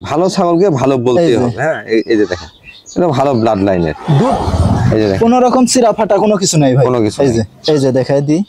ভালো ছাগলকে ভালো বলতে হবে। হ্যাঁ, এই যে দেখেন এটা ভালো ব্লাড লাইনের দুধ। এই যে দেখেন কোনো রকম চিরা ফাটা কোনো কিছু নাই ভাই, কোনো কিছু এই যে দেখাই দিই,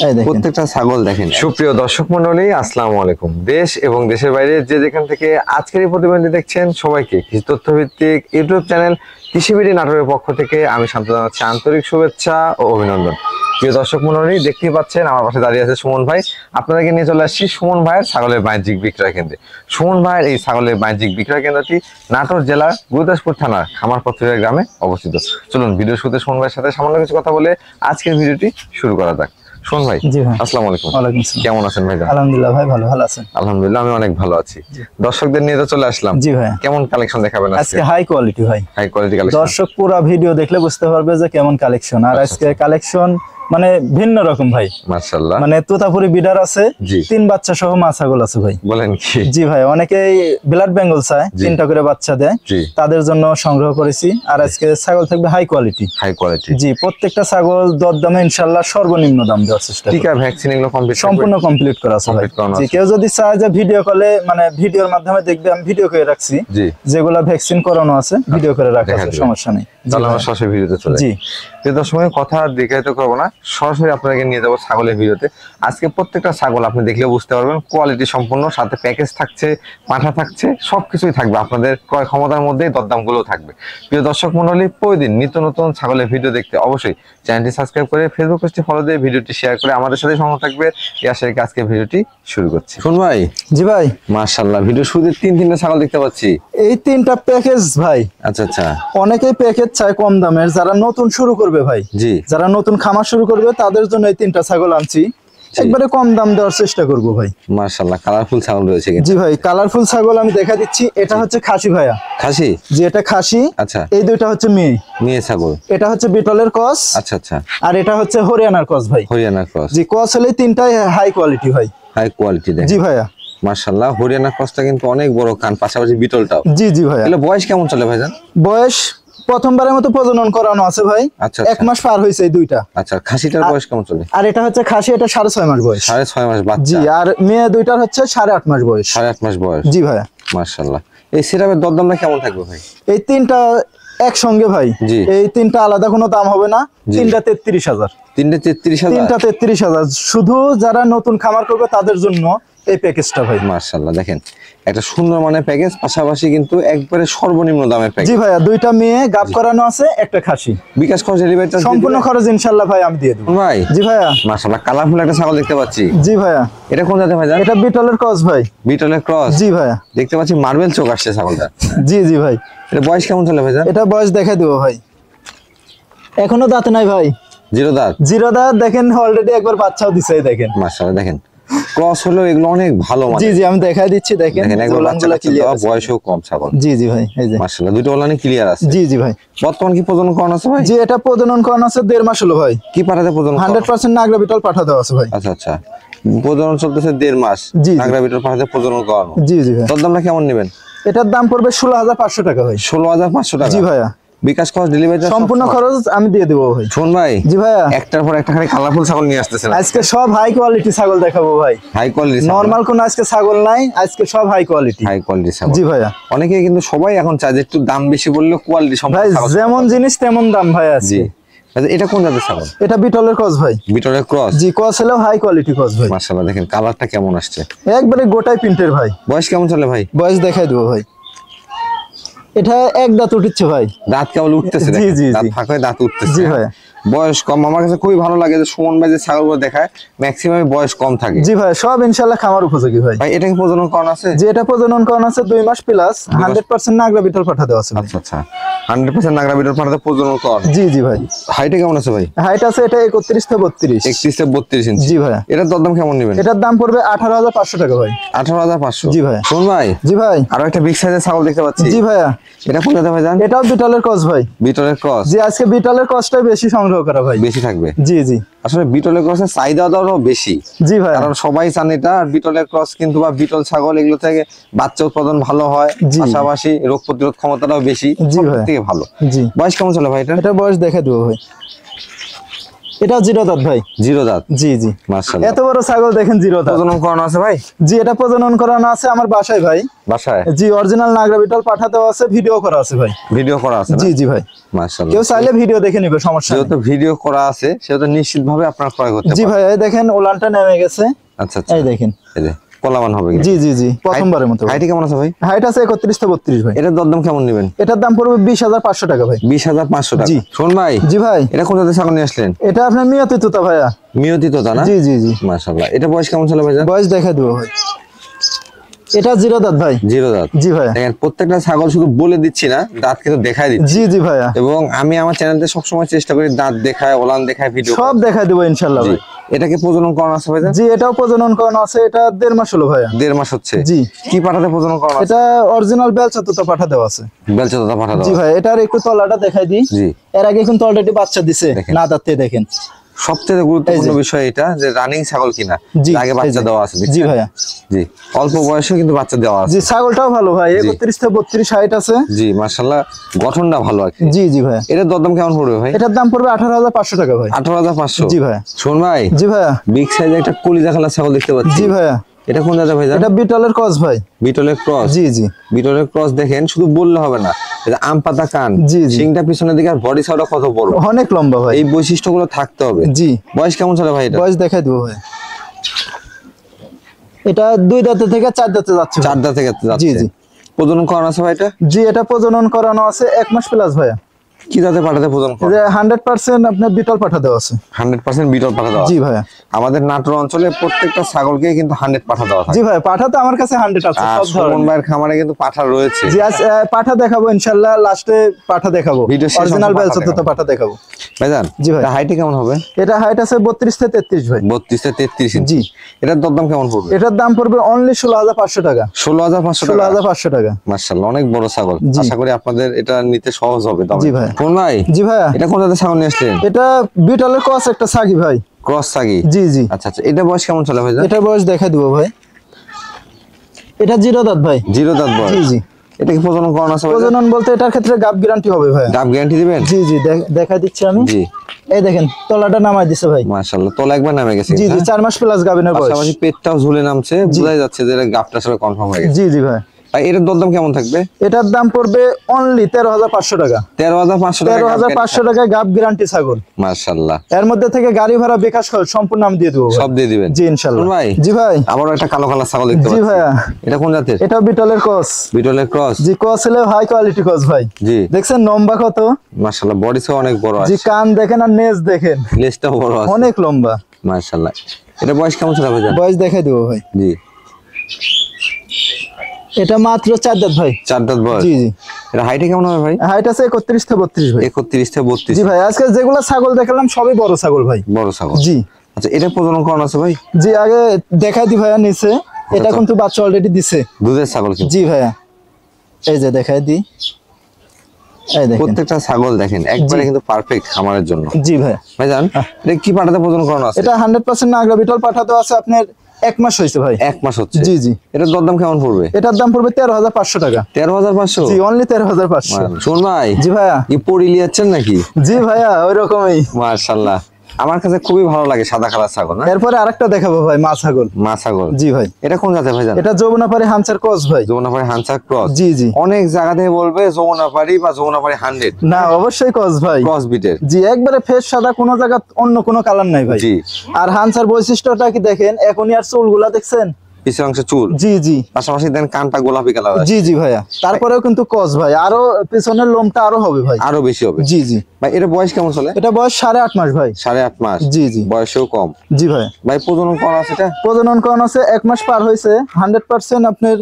এই দেখেন প্রত্যেকটা ছাগল দেখেন। সুপ্রিয় দর্শক মণ্ডলী, আসসালামু আলাইকুম। দেশ এবং দেশের বাইরে যে যেখান থেকে আজকের এই প্রতিবেদনটি দেখছেন সবাইকে কৃষি তথ্যভিত্তিক ইউটিউব চ্যানেল কৃষিবিডি নাটোরের পক্ষ থেকে আমি শান্ত জানাচ্ছি আন্তরিক শুভেচ্ছা ও অভিনন্দন। প্রিয় দর্শক মণ্ডলী, দেখতেই পাচ্ছেন আমার পাশে দাঁড়িয়ে আছে সুমন ভাই। আপনাদেরকে নিয়ে চলে আসছি সুমন ভাইয়ের ছাগলের বাণিজ্যিক বিক্রয় কেন্দ্রে। সুমন ভাইয়ের এই ছাগলের বাণিজ্যিক বিক্রয় কেন্দ্রটি নাটোর জেলার গুরুদাসপুর থানার খামারপত্রিয়া গ্রামে অবস্থিত। চলুন ভিডিও শুরুতে সুমন ভাইয়ের সাথে সামান্য কিছু কথা বলে আজকের ভিডিওটি শুরু করা যাক। সুমন ভাই, জি ভাই, আসসালামু আলাইকুম। ওয়ালাইকুম আসসালাম। কেমন আছেন ভাই? আলহামদুলিল্লাহ ভাই, ভালো আছেন? আলহামদুলিল্লাহ, আমি অনেক ভালো আছি। দর্শকদের নিয়ে তো চলে আসলাম। জি ভাই, কেমন কালেকশন দেখাবেন আজকে? হাই কোয়ালিটি ভাই, হাই কোয়ালিটি কালেকশন। দর্শক পুরো ভিডিও দেখলে বুঝতে পারবে যে কেমন কালেকশন। আর আজকে কালেকশন মানে ভিন্ন রকম ভাই, মাশাআল্লাহ। মানে তোতাপুরি বিডার আছে, জি। 3 বাচ্চা সহ মা ছাগল আছে ভাই। বলেন কি? জি ভাই, অনেকেই ব্লাড বেঙ্গল চায়, 3টা করে বাচ্চা দেয়, তাদের জন্য সংগ্রহ করেছি। আর আজকে ছাগল থাকবে হাই কোয়ালিটি। হাই কোয়ালিটি, জি। প্রত্যেকটা ছাগল দরদামে ইনশাআল্লাহ সর্বনিম্ন দাম দেওয়ার চেষ্টা করব। টিকা ভ্যাকসিন এগুলো কমপ্লিট, সম্পূর্ণ কমপ্লিট করা আছে ভাই। জি, কেউ যদি চায় যে ভিডিও কলে মানে ভিডিওর মাধ্যমে দেখবে, আমি ভিডিও করে রাখছি, যেগুলা ভ্যাকসিন করানো আছে ভিডিও করে রাখা আছে, সমস্যা নেই। তাহলে আমরা সরাসরি ভিডিওতে চলে যাই। জি, দর্শক কথা দেখাইতে করব না, সরাসরি আপনাকে নিয়ে যাব ছাগলের ভিডিওতে। আজকে প্রত্যেকটা ছাগল আপনি দেখলে বুঝতে পারবেন কোয়ালিটি সম্পূর্ণ, সাথে প্যাকেজ থাকছে, পাঠা থাকছে, সবকিছুই থাকবে। আপনাদের ক্রয় ক্ষমতার মধ্যেই দরদামগুলো থাকবে। প্রিয় দর্শক মণ্ডলী, প্রতিদিন নিত্য নতুন ছাগলের ভিডিও দেখতে অবশ্যই চ্যানেলটি সাবস্ক্রাইব করে ফেসবুক পেজটি ফলো দিয়ে ভিডিওটি শেয়ার করে আমাদের সাথে সংযুক্ত থাকবে। এই আশা রেখে আজকে ভিডিওটি শুরু করছি। শুন ভাই। জি ভাই, মাশাআল্লাহ, ভিডিও শুরুতে 3টা ছাগল দেখতে পাচ্ছি। এই 3টা প্যাকেজ ভাই। আচ্ছা আচ্ছা। অনেকেই প্যাকেজ চায় কম দামের, যারা নতুন শুরু করবে ভাই, জি, যারা নতুন খামার শুরু করবে তাদের জন্য এই 3টা ছাগল আনছি। একবারে কম দাম দেওয়ার চেষ্টা করব ভাই। মাশাআল্লাহ, কালারফুল ছাগল রয়েছে কিন্তু। জি ভাই, কালারফুল ছাগল আমি দেখা দিচ্ছি। এটা হচ্ছে খাসি ভাইয়া। খাসি? জি, এটা খাসি। আচ্ছা। এই দুইটা হচ্ছে মেয়ে ছাগল। এটা হচ্ছে বিটলের ক্রস। আচ্ছা আচ্ছা। আর এটা হচ্ছে হরিয়ানার ক্রস ভাই। হরিয়ানার ক্রস। জি, ক্রস হলে 3টাই হাই কোয়ালিটি ভাই। হাই কোয়ালিটি দেখ। জি ভাইয়া, মাশাআল্লাহ। হরিয়ানা ক্রসটা কিন্তু অনেক বড় কান, পাশাপাশি বিটলটাও। জি জি ভাইয়া। তাহলে বয়স কেমন চলে ভাইজান? বয়স প্রথমবারের মতো প্রজনন করানো আছে ভাই। আচ্ছা, 1 মাস পার হইছে এই দুইটা। আচ্ছা, খাসিটার বয়স কেমন চলে? আর এটা হচ্ছে খাসি, এটা 6.5 মাস বয়স। 6.5 মাস বাচ্চা। জি, আর মেয়ে দুইটার হচ্ছে 8.5 মাস বয়স। 8.5 মাস বয়স। জি ভাইয়া, মাশাআল্লাহ। এই সেটআপের দরদামটা কেমন থাকবে ভাই? এই 3টা একসঙ্গে ভাই, এই 3টা আলাদা কোনো দাম হবে না। 3টা 33,000। 3টা 33,000? 3টা 33,000 শুধু যারা নতুন খামার করবে তাদের জন্য এই প্যাকেজটা ভাই। মাশাআল্লাহ, দেখেন একটা সুন্দর মানের প্যাকেজ, পাশাপাশি কিন্তু একবারে সর্বনিম্ন দামের প্যাকেজ। জি ভাইয়া, দুইটা মেয়ে গাব করানো আছে, একটা খাসি। বিকাশ খরচ ডেলিভারিটা সম্পূর্ণ খরচ ইনশাআল্লাহ ভাই আমি দিয়ে দেব ভাই। জি ভাইয়া। মাশাআল্লাহ, কালারফুল একটা ছাগল দেখতে পাচ্ছি। জি ভাইয়া। এটা কোন জাতের ভাই? এটা বিটলের ক্রস ভাই। বিটলের ক্রস? জি ভাইয়া। দেখতে পাচ্ছি মার্বেল চোখ আসছে ছাগলটা। জি জি ভাই। এটা বয়স কেমন চলে ভাইজান? এটা বয়স দেখাই দেব ভাই। এখনো দাঁত নাই ভাই, 0 দাঁত। 0 দাঁত। দেখেন অলরেডি একবার বাচ্চাও দিছে, দেখেন। মাশাআল্লাহ, দেখেন ক্রস হলো, এগুলো অনেক ভালো মানে। জি জি, আমি দেখাই দিচ্ছি, দেখেন একবার বাচ্চাগুলো ক্লিয়ার, বয়সও কম ছাগল। জি জি ভাই, এই যে মাশাআল্লাহ, দুটো ওলানি ক্লিয়ার আছে। জি জি ভাই। বর্তমান কি প্রজনন করানো আছে ভাই? জি, এটা প্রজনন করানো আছে 1.5 মাস হলো ভাই। কি পাঠাতে প্রজনন? 100% নাগরা বিটল পাঠা দেওয়া আছে ভাই। আচ্ছা আচ্ছা, প্রজনন চলতেছে 1.5 মাস। নাগরা বিটল পাঠাতে প্রজনন করানো। জি জি ভাই। তোর দামটা কেমন নেবেন? এটার দাম পড়বে 16,500 টাকা ভাই। 16,500 টাকা? জি ভাইয়া। বিকাশ খরচ ডেলিভারি সম্পূর্ণ খরচ আমি দিয়ে দেবো ভাই। শোন ভাই। জি ভাইয়া। একটার পর একটা খালি কালারফুল ছাগল নিয়ে আসতেছেন আজকে, সব হাই কোয়ালিটি ছাগল দেখাবো ভাই। হাই কোয়ালিটি, নরমাল কোন আজকে ছাগল নাই, আজকে সব হাই কোয়ালিটি। হাই কোয়ালিটি ছাগল। জি ভাইয়া। অনেকে কিন্তু সবাই এখন চায় যে একটু দাম বেশি বললে কোয়ালিটি সম্পূর্ণ ভাই, ছাগল। যেমন জিনিস তেমন দাম ভাই আছে। জি। আচ্ছা, এটা কোন জাতের ছাগল? এটা বিটলের ক্রস ভাই। বিটলের ক্রস? জি, ক্রস হলেও হাই কোয়ালিটি ক্রস ভাই। মাশাআল্লাহ, দেখেন কালারটা কেমন আসছে, একবারে গোটাই প্রিন্টের ভাই। বয়স কেমন চলে ভাই? বয়স দেখাই দেবো ভাই। এটা 1 দাঁত উঠছে ভাই। দাঁত কেবল উঠতেছে, জি জি, দাঁত ফাঁকা হয়ে দাঁত উঠতেছে। জি ভাই। বয়স কম। আমার কাছে খুবই ভালো লাগে যে সুমন ভাই যে ছাগলগুলো দেখায় ম্যাক্সিমাম বয়স কম থাকে। জি ভাই, সব ইনশাআল্লাহ খামার উপযোগী ভাই। ভাই, এটা কি প্রজনন করানো আছে? জি, এটা প্রজনন করানো আছে 2 মাস প্লাস। 100% নাগরা বিটল পাঠা দেওয়া আছে। আচ্ছা আচ্ছা, 100% নাগরা বিটল পাঠাতে প্রজনন করানো। জি জি ভাই। হাইটে কেমন আছে ভাই? হাইট আছে এটা 31 থেকে 32। 31 থেকে 32 ইঞ্চি। জি ভাই। এটার দরদাম কেমন নেবেন? এটার দাম পড়বে 18,500 টাকা ভাই। 18,500? জি ভাই। শোন ভাই। জি ভাই। আরো একটা বিগ সাইজের ছাগল দেখতে পাচ্ছি। জি ভাইয়া। এটা কোন জাতের ভাই জান? এটাও বিটলের ক্রস ভাই। বিটলের ক্রস? জি, আজকে বিটলের ক্রসটাই বেশি সংগ্রহ করা ভাই। বেশি থাকবে? জি জি। আসলে বিটলের ক্রসের চাহিদা দাও বেশি। জি ভাই, কারণ সবাই চান এটা। আর বিটলের ক্রস কিন্তু বা বিটল ছাগল এগুলো থেকে বাচ্চা উৎপাদন ভালো হয়, পাশাপাশি রোগ প্রতিরোধ ক্ষমতাটাও বেশি। জি ভাই, থেকে ভালো। জি। বয়স কেমন চলে ভাই এটা? এটা বয়স দেখা দেবো ভাই। এটা জিরো দাঁত ভাই। জিরো দাঁত। জি জি মাশাআল্লাহ। এত বড় ছাগল দেখেন, জিরো দাঁত। প্রজনন করানো আছে ভাই? জি এটা প্রজনন করানো আছে আমার বাসায় ভাই। বাসায়? জি অরিজিনাল নাগরা বিটল পাঠাতেও আছে, ভিডিও করা আছে ভাই। ভিডিও করা আছে? জি জি ভাই। মাশাআল্লাহ। কেউ চাইলে ভিডিও দেখে নেবে, সমস্যা নেই। যেহেতু ভিডিও করা আছে সেহেতু নিশ্চিতভাবে আপনারা ক্রয় করতে পারবেন। জি ভাই এই দেখেন ওলানটা নেমে গেছে। আচ্ছা আচ্ছা, এই দেখেন, এই যে কলামান হবে। জি জি জি প্রথমবারের মতো। হাইট কেমন আছে ভাই? হাইট আছে 31 থেকে 32 ভাই। এটার দরদাম কেমন নেবেন? এটার দাম পড়বে 20,500 টাকা ভাই। 20,500 টাকা। জি। শোন ভাই। জি ভাই। এটা কোন জাতের ছাগল নিয়ে আসলেন? এটা আপনার মিয়াতি তোতা ভাইয়া। মিয়তি তোতা না? জি জি জি মাশাআল্লাহ। এটা বয়স কেমন ছিল ভাই? বয়স দেখা দেবো ভাই। এটা জিরো দাঁত ভাই। জিরো দাঁত। জি ভাই। দেখেন প্রত্যেকটা ছাগল শুধু বলে দিচ্ছি না, দাঁত কিন্তু দেখাই দিচ্ছি। জি জি ভাইয়া। এবং আমি আমার চ্যানেলে সবসময় চেষ্টা করি দাঁত দেখায়, ওলান দেখায়, ভিডিও সব দেখাই দেবো ইনশাআল্লাহ ভাই। এটাকে প্রজনন করানো আছে ভাই? জি এটাও প্রজনন করানো আছে, এটা 1.5 মাস হলো ভাইয়া। 1.5 মাস হচ্ছে? জি। কি পাঠাতে প্রজনন করানো আছে? এটা অরিজিনাল বেলচা তোতা পাঠা দেওয়া আছে। বেলচা তোতা পাঠা দেওয়া? জি ভাই। এটার একটু তলাটা দেখাই দিই। জি। এর আগে কিন্তু অলরেডি বাচ্চা দিছে, না দাঁতে দেখেন। সবচেয়ে গুরুত্বপূর্ণ বিষয় এটা যে রানিং ছাগল কিনা, আগে বাচ্চা দেওয়া আছে। জি ভাইয়া। জি অল্প বয়সে কিন্তু বাচ্চা দেওয়া আছে। জি ছাগলটাও ভালো ভাই, 31 থেকে 32 হাইট আছে। জি মাশাআল্লাহ, গঠনটা ভালো আছে। জি জি ভাইয়া। এটার দরদাম কেমন পড়বে ভাই? এটার দাম পড়বে 18,500 টাকা ভাই। 18,500? জি ভাইয়া। শোন ভাই। জি ভাইয়া। বিগ সাইজের একটা কলিজা খালা ছাগল দেখতে পাচ্ছি। জি ভাইয়া। এটা কোন জাতের ভাই? এটা বিটলের ক্রস ভাই। বিটলের ক্রস? জি জি। বিটলের ক্রস দেখেন, শুধু বললে হবে না, এটা আম পাতা কান, জি জি। শিংটা পিছনের দিকে আর বডি সাইডটা কত বড়, অনেক লম্বা ভাই। এই বৈশিষ্ট্যগুলো থাকতে হবে। জি। বয়স কেমন চলে ভাই এটা? বয়স দেখাই দেবো ভাই। এটা 2 দাঁতে থেকে 4 দাঁতে যাচ্ছে। 4 দাঁতে যাচ্ছে? জি জি। প্রজনন করানো আছে ভাই এটা? জি এটা প্রজনন করানো আছে 1 মাস প্লাস ভাইয়া। কি জাতে পাঠাতে প্রজনন করা? 100% আপনার বিটল পাঠা দেওয়া আছে। 100% বিটল পাঠা দেওয়া? জি ভাইয়া। আমাদের নাটোর অঞ্চলে প্রত্যেকটা ছাগলকে কিন্তু 100 পাঠা দেওয়া থাকে। জি ভাই পাঠা তো আমার কাছে 100 আছে সব ধরনের। সুমন ভাইয়ের খামারে কিন্তু পাঠা রয়েছে। জি আজ পাঠা দেখাবো ইনশাআল্লাহ, লাস্টে পাঠা দেখাবো, অরিজিনাল বেলচা তোতা পাঠা দেখাবো ভাইজান। জি ভাই। এটা হাইটে কেমন হবে? এটা হাইট আছে 32 থেকে 33 ভাই। 32 থেকে 33 ইঞ্চি। জি। এটার দরদাম কেমন পড়বে? এটার দাম পড়বে অনলি 16,500 টাকা। 16,500 টাকা? 16,500 টাকা। মাশাআল্লাহ, অনেক বড় ছাগল। জি। আশা করি আপনাদের এটা নিতে সহজ হবে। জি ভাই। কোন ভাই? জি ভাইয়া। এটা কোন জাতের ছাগল নিয়ে আসলেন? এটা বিটলের ক্রস একটা সাগি ভাই। ক্রস সাগি? জি জি। আচ্ছা আচ্ছা, এটা বয়স কেমন চলে ভাই? এটা বয়স দেখা দিব ভাই। এটা জিরো দাঁত ভাই। জিরো দাঁত বয়স? জি জি। এটা কি প্রজনন করানো আছে? প্রজনন বলতে এটার ক্ষেত্রে গাব গ্যারান্টি হবে ভাই। গাব গ্যারান্টি দিবেন? জি জি দেখাই দিচ্ছি আমি। জি। এই দেখেন তলাটা নামাই দিছে ভাই। মাশাআল্লাহ, তলা একবার নামে গেছে। জি জি 4 মাস প্লাস গাবিনের বয়স। পাশাপাশি পেটটাও ঝুলে নামছে, বোঝাই যাচ্ছে যে এটা গাবটা আসলে কনফার্ম হয়ে গেছে। জি জি ভাই। ভাই এটার দরদাম কেমন থাকবে? এটার দাম পড়বে অনলি 13,500 টাকা। 13,500 টাকা? 13,500 টাকা গাব গ্যারান্টি ছাগল। মাশাআল্লাহ। এর মধ্যে থেকে গাড়ি ভাড়া বিকাশ খরচ সম্পূর্ণ আমি দিয়ে দেবো। সব দিয়ে দিবেন? জি ইনশাআল্লাহ ভাই। জি ভাই। আবারো একটা কালো কালার ছাগল দেখতে পাচ্ছি। জি ভাইয়া। এটা কোন জাতের? এটা বিটলের ক্রস। বিটলের ক্রস? জি ক্রস হলে হাই কোয়ালিটি ক্রস ভাই। জি। দেখছেন লম্বা কত? মাশাআল্লাহ, বডি সহ অনেক বড় আছে। জি কান দেখেন আর নেজ দেখেন, লেজটাও বড় আছে, অনেক লম্বা। মাশাআল্লাহ। এটা বয়স কেমন ছিল ভাই? বয়স দেখাই দেবো ভাই। জি। এটা মাত্র 4 দাঁত ভাই। 4 দাঁত বয়স? জি জি। এটা হাইটে কেমন হবে ভাই? হাইট আছে 31 থেকে 32 ভাই। 31 থেকে 32? জি ভাই আজকে যেগুলা ছাগল দেখালাম সবই বড় ছাগল ভাই। বড় ছাগল? জি। আচ্ছা, এটা প্রজনন করানো আছে ভাই? জি আগে দেখাই দি ভাইয়া নিচে। এটা কিন্তু বাচ্চা অলরেডি দিছে। দুধের ছাগল কিন্তু? জি ভাইয়া। এই যে দেখাই দি। এই দেখেন প্রত্যেকটা ছাগল দেখেন একবারে কিন্তু পারফেক্ট খামারের জন্য। জি ভাই। ভাইজান এটা কি পাঠাতে প্রজনন করানো আছে? এটা 100% নাগরা বিটল পাঠাতে আছে আপনার 1 মাস হয়েছে ভাই। 1 মাস হচ্ছে? জি জি। এটার দরদাম কেমন পড়বে? এটার দাম পড়বে 13,500 টাকা। 13,500? জি অনলি 13,500। শোন ভাই। জি ভাইয়া। কি পরিলি যাচ্ছেন নাকি? জি ভাইয়া ওই রকমই। মাশাআল্লাহ, আমার কাছে খুবই ভালো লাগে সাদা কালার ছাগল। না এরপরে আরেকটা দেখাবো ভাই, মা ছাগল। মা ছাগল? জি ভাই। এটা কোন জাতের ভাইজান? এটা যমুনাপাড়ি হানসার ক্রস ভাই। যমুনাপাড়ি হানসার ক্রস? জি জি। অনেক জায়গা থেকে বলবে যমুনাপাড়ি বা যমুনাপাড়ি 100। না অবশ্যই ক্রস ভাই। ক্রস বিটের? জি একবারে ফেস সাদা, কোনো জায়গা অন্য কোনো কালার নাই ভাই। জি। আর হানসার বৈশিষ্ট্যটা কি দেখেন, এখনই আর চুলগুলা দেখছেন? পিছনের অংশে চুল? জি জি। পাশাপাশি দেন কানটা গোলাপি কালার। জি জি ভাইয়া। তারপরেও কিন্তু ক্রস ভাই, আরো পিছনের লোমটা আরো হবে ভাই, আরো বেশি হবে? জি জি। ভাই এটা বয়স কেমন চলে? এটা বয়স 8.5 মাস ভাই। 8.5 মাস? জি জি। বয়সেও কম? জি ভাই। ভাই প্রজনন করা আছে এটা? প্রজনন করানো আছে 1 মাস পার হয়েছে। 100% আপনার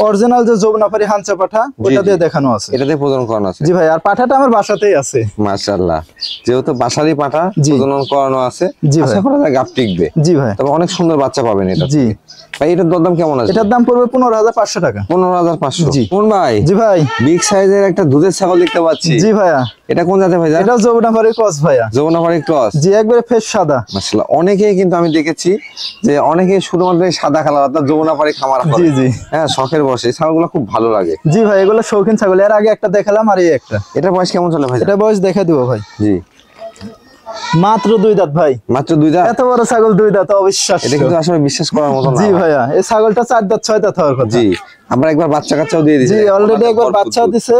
অরিজিনাল যে যমুনাপাড়ি হানসা পাঠা ওটা দিয়ে দেখানো আছে। এটা দিয়ে প্রজনন করানো আছে? জি ভাই। আর পাঠাটা আমার বাসাতেই আছে। মাশাআল্লাহ, যেহেতু বাসারই পাঠা, প্রজনন করানো আছে, আশা করা যায় গাব টিকবে। জি ভাই। তবে অনেক সুন্দর বাচ্চা পাবেন এটা। জি। ভাই এটার দরদাম কেমন আছে? এটার দাম পড়বে 15,500 টাকা। 15,500? জি। কোন ভাই? জি ভাই। বিগ সাইজের একটা দুধের ছাগল দেখতে পাচ্ছি। জি ভাইয়া। এটা কোন জাতের ভাই? এটা যমুনাপাড়ি ক্রস ভাইয়া। যমুনাপাড়ি ক্রস? জি একবারে ফেস সাদা। মাশাআল্লাহ, অনেকেই কিন্তু আমি দেখেছি যে অনেকেই শুধুমাত্র এই সাদা কালার অর্থাৎ যমুনাপাড়ি খামার করে। জি জি। হ্যাঁ, শখের বসে এই ছাগলগুলো খুব ভালো লাগে। জি ভাই এগুলো শৌখিন ছাগল। এর আগে একটা দেখালাম আর এই একটা। এটা বয়স কেমন চলে ভাই? এটা বয়স দেখা দিব ভাই। জি। মাত্র 2 দাঁত ভাই। মাত্র 2 দাঁত? এত বড় ছাগল 2 দাঁত অবিশ্বাস্য। এটা কিন্তু আসলে বিশ্বাস করার মতো না। জি ভাইয়া, এই ছাগলটা 4 দাঁত 6 দাঁত হওয়ার কথা। জি, আমরা একবার বাচ্চা কাচ্চাও দিয়ে দিয়েছি। জি, অলরেডি একবার বাচ্চা দিছে।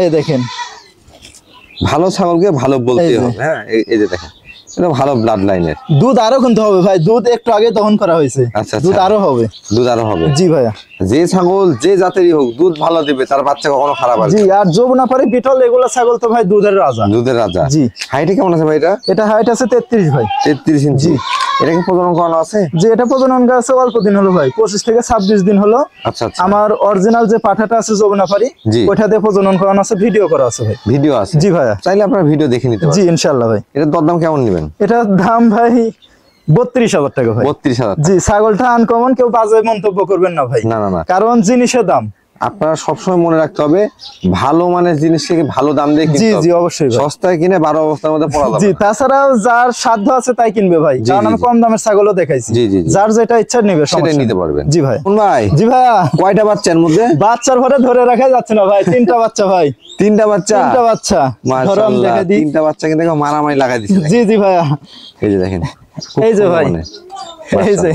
এই দেখেন, ভালো ছাগলকে ভালো বলতে হবে। হ্যাঁ, এই যে দেখেন, এটা ভালো ব্লাড লাইনের। দুধ আরো কিন্তু হবে ভাই, দুধ একটু আগে দহন করা হয়েছে। আচ্ছা, দুধ আরো হবে। দুধ আরো হবে। জি ভাইয়া, যে ছাগল যে জাতেরই হোক দুধ ভালো দিবে, তার বাচ্চা কখনো খারাপ আসবে। জি, আর যমুনাপাড়ি বিটল এগুলা ছাগল তো ভাই দুধের রাজা। দুধের রাজা। জি। হাইটে কেমন আছে ভাই এটা? এটা হাইট আছে 33 ভাই। 33 ইঞ্চি। এটা কি প্রজনন করানো আছে? যে এটা প্রজনন আছে অল্প দিন হলো ভাই, 25 থেকে 26 দিন হলো। আচ্ছা আচ্ছা। আমার অরিজিনাল যে পাঠাটা আছে যমুনাপাড়ি, ওইটা দিয়ে প্রজনন করানো আছে, ভিডিও করা আছে ভাই। ভিডিও আছে? জি ভাইয়া, চাইলে আপনারা ভিডিও দেখে নিতে পারেন। জি ইনশাআল্লাহ ভাই। এটার দরদাম কেমন নেবেন? এটার দাম ভাই 32,000 টাকা ভাই। 32,000? জি, ছাগলটা আনকমন, কেউ বাজে মন্তব্য করবেন না ভাই। না না না, কারণ জিনিসের দাম আপনারা সবসময় মনে রাখতে হবে, ভালো মানের জিনিসকে ভালো দাম দিয়ে কিনতে জি হবে। জি অবশ্যই ভাই। সস্তায় কিনে 12 অবস্থার মধ্যে পড়া যাবে জি, না। তাছাড়াও যার সাধ্য আছে তাই কিনবে ভাই, কারণ আমি কম দামের ছাগলও দেখাইছি। জি জি জি। যার যেটা ইচ্ছা নিবে, সেটা নিতে পারবেন। জি ভাই। কোন ভাই? জি ভাইয়া। কয়টা বাচ্চা এর মধ্যে? বাচ্চার ঘরে ধরে রাখা যাচ্ছে না ভাই, 3টা বাচ্চা ভাই। 3টা বাচ্চা? 3টা বাচ্চা। মাশাআল্লাহ, 3টা বাচ্চা কিন্তু মারামারি লাগাই দিছে। জি জি ভাইয়া, এই যে দেখেন, এই যে ভাই, এই যে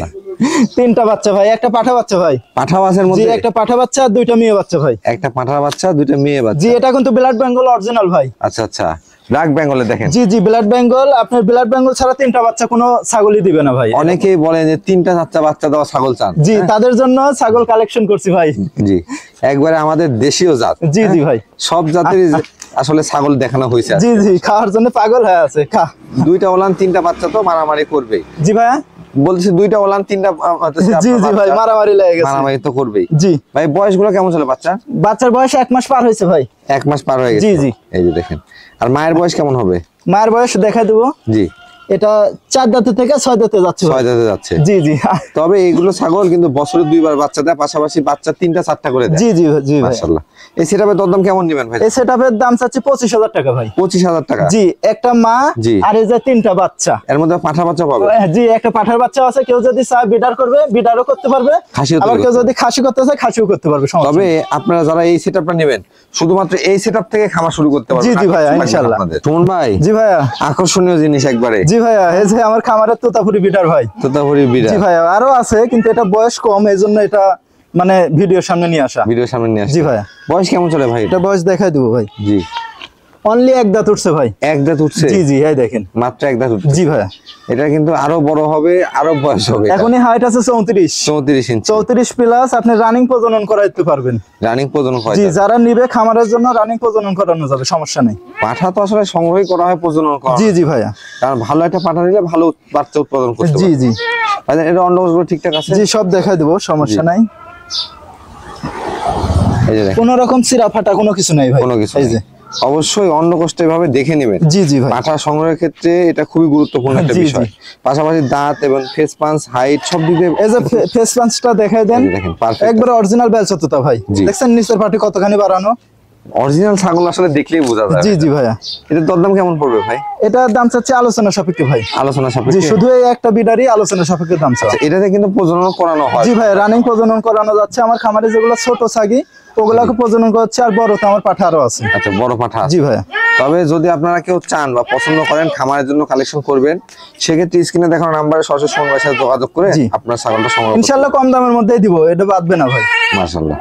3টা বাচ্চা ভাই, একটা পাঠা বাচ্চা ভাই। পাঠা বাচ্চার মধ্যে? জি, একটা পাঠা বাচ্চা আর 2টা মেয়ে বাচ্চা ভাই। একটা পাঠা বাচ্চা, 2টা মেয়ে বাচ্চা। জি, এটা কিন্তু ব্লাড বেঙ্গল অরিজিনাল ভাই। আচ্ছা আচ্ছা, ব্ল্যাক বেঙ্গলে দেখেন। জি জি, ব্লাড বেঙ্গল। আপনার ব্লাড বেঙ্গল ছাড়া 3টা বাচ্চা কোনো ছাগলই দিবে না ভাই। অনেকেই বলেন যে 3টা 4টা বাচ্চা দেওয়া ছাগল চান। জি, তাদের জন্য ছাগল কালেকশন করছি ভাই। জি, একবারে আমাদের দেশীয় জাত। জি জি ভাই, সব জাতেরই আসলে ছাগল দেখানো হয়েছে। জি জি, খাওয়ার জন্য পাগল হয়ে আছে। খা। 2টা ওলান 3টা বাচ্চা তো মারামারি করবে। জি ভাইয়া, বলছি 2টা ওলান 3টা জি জি ভাই, মারামারি লেগে গেছে। মারামারি তো করবেই। জি ভাই, বয়সগুলো কেমন ছিল বাচ্চা? বাচ্চার বয়স 1 মাস পার হয়েছে ভাই। 1 মাস পার হয়ে গেছে। জি জি। এই যে দেখেন, আর মায়ের বয়স কেমন হবে? মায়ের বয়স দেখা দেবো। জি, এটা 4 দাঁতে থেকে 6 দাঁতে যাচ্ছে। 6 দাঁতে যাচ্ছে। জি জি। তবে এইগুলো ছাগল কিন্তু বছরে 2বার বাচ্চা দেয়, পাশাপাশি বাচ্চা 3টা 4টা করে দেয়। জি জি জি ভাই। মাশাআল্লাহ। এই সেটআপের দরদাম কেমন নেবেন ভাই? এই সেটআপের দাম চাচ্ছি 25,000 টাকা ভাই। 25,000 টাকা? জি, একটা মা আর এই যে 3টা বাচ্চা। এর মধ্যে পাঠা বাচ্চা পাবে? জি, একটা পাঠার বাচ্চা আছে, কেউ যদি চায় বিডার করবে, বিডারও করতে পারবে। আবার কেউ যদি খাসি করতে চায়, খাসিও করতে পারবে। তবে আপনারা যারা এই সেটআপটা নেবেন, শুধুমাত্র এই সেটআপ থেকে খামার শুরু করতে পারবেন। জি জি ভাইয়া, ইনশাআল্লাহ। সুমন ভাই। জি ভাইয়া, আকর্ষণীয় জিনিস একবারে। জি ভাইয়া, এই যে আমার খামারের তোতাপুরি বিডার ভাই। তোতাপুরি বিডার? জি ভাইয়া, আরো আছে, কিন্তু এটা বয়স কম, এইজন্য এটা মানে ভিডিওর সামনে নিয়ে আসা। ভিডিওর সামনে নিয়ে আসা। জি ভাইয়া। বয়স কেমন চলে ভাই? এটা বয়স দেখাই দেবো ভাই। জি। অনলি 1 দাঁত উঠছে ভাই। 1 দাঁত উঠছে? জি জি, এই দেখেন, মাত্র 1 দাঁত উঠছে। জি ভাইয়া। এটা কিন্তু আরো বড় হবে, আরো বয়স হবে। এখনই হাইট আছে 34 ইঞ্চি। 34 প্লাস। আপনি রানিং প্রজনন করাইতে পারবেন। রানিং প্রজনন হয়? জি, যারা নিবে খামারের জন্য রানিং প্রজনন করানো যাবে, সমস্যা নেই। পাঠা তো আসলে সংগ্রহ করা হয় প্রজনন করা। জি জি ভাইয়া, কারণ ভালো একটা পাঠা নিলে ভালো বাচ্চা উৎপাদন করতে জি পারবে। জি। আচ্ছা, এটা অন্ডকোষগুলো ঠিকঠাক আছে? জি, সব দেখাই দেবো, সমস্যা নাই। এই যে দেখেন, কোনো রকম চিরা ফাটা কোনো কিছু নাই ভাই। কোনো কিছু এই যে, অবশ্যই অন্ডকোষটা এভাবে দেখে নেবেন। জি জি ভাই। পাঠা সংগ্রহের ক্ষেত্রে এটা খুবই গুরুত্বপূর্ণ একটা জি, বিষয়। জি। পাশাপাশি দাঁত এবং ফেস পাঞ্চ, হাইট সব দিকে। এই যে ফেস পাঞ্চটা দেখাই দেন, এই যে দেখেন, perfect একবার অরিজিনাল বেলচতুতা ভাই। জি। দেখছেন নিচের পাটি কতখানি বাড়ানো? অরিজিনাল ছাগল আসলে দেখলেই বোঝা যায়। জি জি ভাইয়া। এটার দরদাম কেমন পড়বে ভাই? এটার দাম চাচ্ছে আলোচনা সাপেক্ষে ভাই। আলোচনা জি, সাপেক্ষে? শুধু এই একটা বিডারই আলোচনা সাপেক্ষে দাম চাচ্ছে। এটাতে কিন্তু প্রজনন করানো হয়? জি ভাই, রানিং প্রজনন করানো যাচ্ছে। আমার খামারে যেগুলো ছোট ছাগি, ওগুলাকে প্রজনন করছে, আর বড় তো আমার পাঠা আরো আছে। আচ্ছা, বড় পাঠা আছে? জি ভাইয়া। তবে যদি আপনারা কেউ চান বা পছন্দ করেন খামারের জন্য কালেকশন করবেন, সেক্ষেত্রে স্ক্রিনে দেখানো নাম্বারে সরাসরি সুমন ভাইয়ের সাথে যোগাযোগ করে জি। আপনার ছাগলটা সংগ্রহ করতে ইনশাআল্লাহ কম দামের মধ্যেই দিব, এটা বাদবে না ভাই। মাশাআল্লাহ।